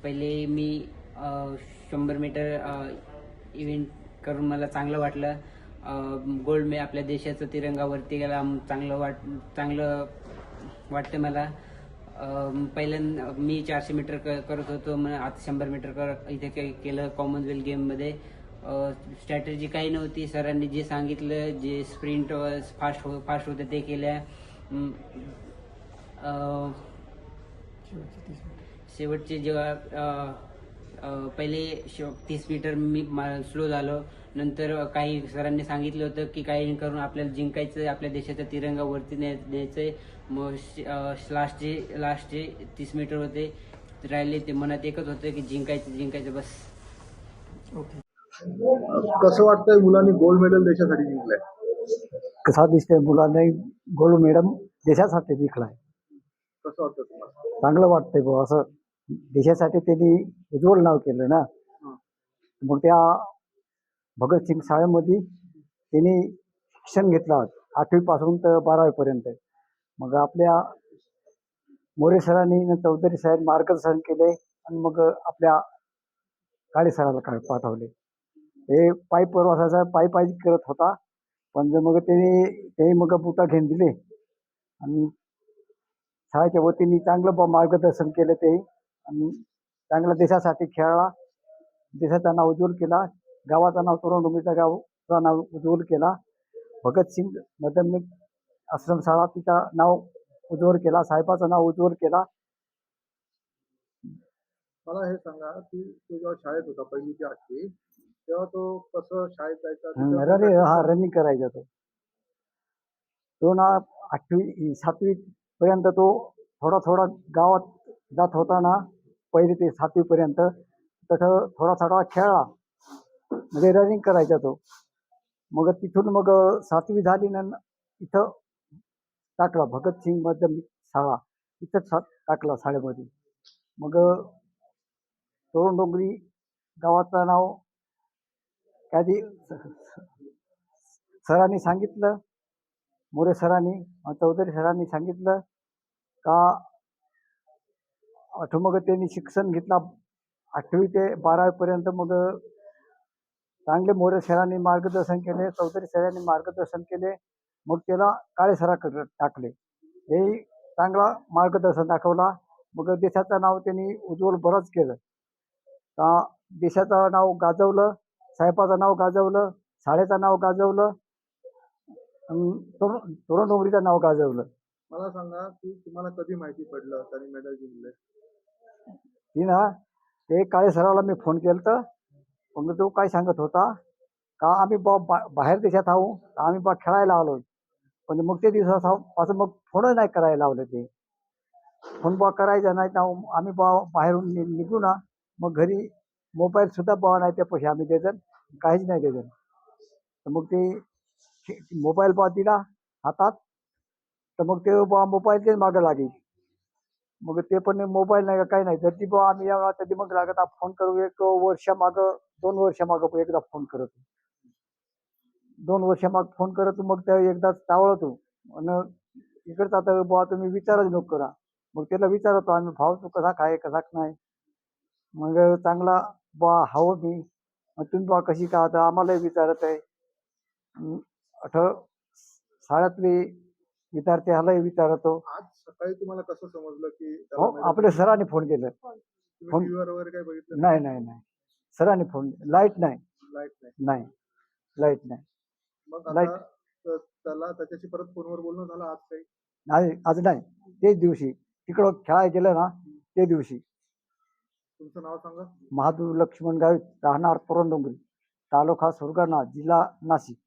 पहिले मी 100 metre event करून मला चांगलं वाटलं. गोल्ड मे आपल्या देशाचा तिरंगा वरती गेला, चांगलं वाटतं मला. पहिल्यांदा मी 400 मीटर करत होतो, मग आता 100 मीटर इथे केलं कॉमनवेल्थ गेममध्ये. स्ट्रॅटेजी काही नव्हती, सरांनी जे सांगितलं, जे स्प्रिंट फास्ट होतं ते केल्या. शेवटचे जेव्हा पहिले 30 मीटर मी स्लो झालो. नंतर काही सरांनी सांगितलं होतं की काही करून आपल्याला जिंकायचं, आपल्या देशाचा तिरंगा वरती न्यायचंय. मग लास्टचे 30 मीटर होते राहिले, ते मनात एकच होतं की जिंकायचं बस. ओके. कसं वाटतंय मुलांनी गोल्ड मेडल देशासाठी जिंकलंय? कसा दिसतंय मुलांनी गोल्ड मेडल देशासाठी जिंकलाय. कसं वाटतं तुम्हाला? चांगलं वाटतंय बुवा, असं देशासाठी त्यांनी उज्ज्वल नाव केलं ना. मग त्या भगतसिंग शाळेमध्ये त्यांनी शिक्षण घेतलं 8वी पासून तर 12वी पर्यंत. मग आपल्या मोरे सरांनी चौधरी साहेब मार्गदर्शन केले आणि मग आपल्या काळे सराला पाठवले. हे पायी प्रवासाचा पायी करत होता, पण मग त्यांनी मग बुटा घेऊन दिले आणि शाळेच्या वतीने चांगलं मार्गदर्शन केलं ते. आणि चांगला देशासाठी खेळला, देशाचा नाव उज्ज्वल केला, गावाचा नाव तोरणडोंगरीचा गावचा नाव उज्ज्वल केला. भगतसिंग मध्यमिक आश्रमशाळा तिचं नाव उज्ज्वल केला, साहेबाचं नाव उज्ज्वल केला. मला हे सांगा की तो जेव्हा शाळेत होता 1ली ते 8वी, तेव्हा तो कसं शाळेत जायचा? रनिंग करायचा तो ना 8वी 7वी पर्यंत तो थोडा गावात जात होता ना. 1ली ते 7वी पर्यंत तसं थोडा खेळला, म्हणजे रनिंग करायचा तो. मग तिथून मग 7वी झाली ना, इथं टाकला भगतसिंग माध्यमिक शाळा, इथंच टाकला शाळेमध्ये. मग तोरणडोंगरी गावाचं नाव कधी सरांनी सांगितलं, मोरे सरांनी चौधरी सरांनी सांगितलं का मग त्यांनी शिक्षण घेतलं 8वी ते 12वी पर्यंत. मग चांगले मोरे सरांनी मार्गदर्शन केले, चौधरी सरांनी मार्गदर्शन केले. मग त्याला काळे सराकडे टाकले, हे चांगला मार्गदर्शन दाखवला. मग देशाचं नाव त्यांनी उज्ज्वल बरंच केलं. देशाचं नाव गाजवलं, साहेबाचं नाव गाजवलं, शाळेचं नाव गाजवलं, तोरणडोंगरीचं नाव गाजवलं. मला सांगा की तुम्हाला कधी माहिती पडलं त्यांनी मेडल जिंकले? ती ना, ते काळे सराला मी फोन केलता. मग तो काय सांगत होता का आम्ही बाहेर देशात आहो, आम्ही खेळायला आलो. पण मग ते दिवसापासून मग फोन नाही करायला लावलं. ते फोन करायचा नाही ना, आम्ही बाहेरून निघू ना, मग घरी मोबाईल सुद्धा नाही त्या पैसे आम्ही देतात, काहीच नाही देतात. तर मग ते मोबाईल दिला हातात, तर मग ते मोबाईलचेच मागं लागेल. मग ते पण मोबाईल नाही, काही नाही. तर ती आम्ही कधी मग लागत फोन करू, 1 वर्ष मागं 2 वर्ष मागं एकदा फोन करत, 2 वर्ष माग फोन करत. मग त्या एकदा टाळतो आणि इकडचं आता तुम्ही विचारच नको करा. मग त्याला विचारतो आम्ही, भाऊ तू कसा काय कसा नाही. मग चांगला हवं मी, मग तुम्ही कशी का आता आम्हालाही विचारत आहे. शाळेतले विद्यार्थी ह्यालाही विचारतो. आज सकाळी तुम्हाला कसं समजलं की हो, आपल्या सरांनी फोन केलं. टीव्हीवर वगैरे काही बघितलं? नाही, सरांनी फोन. लाईट नाही. मग आता त्याच्याशी परत फोनवर बोलणं झालं आज काही? नाही, आज नाही. तेच दिवशी तिकडं खेळायला गेलं ना, ते दिवशी. तुमचं नाव सांगा. महादेव लक्ष्मण गावित, राहणार तोरणडोंगरी, तालुका सुरगाणा, जिल्हा नाशिक.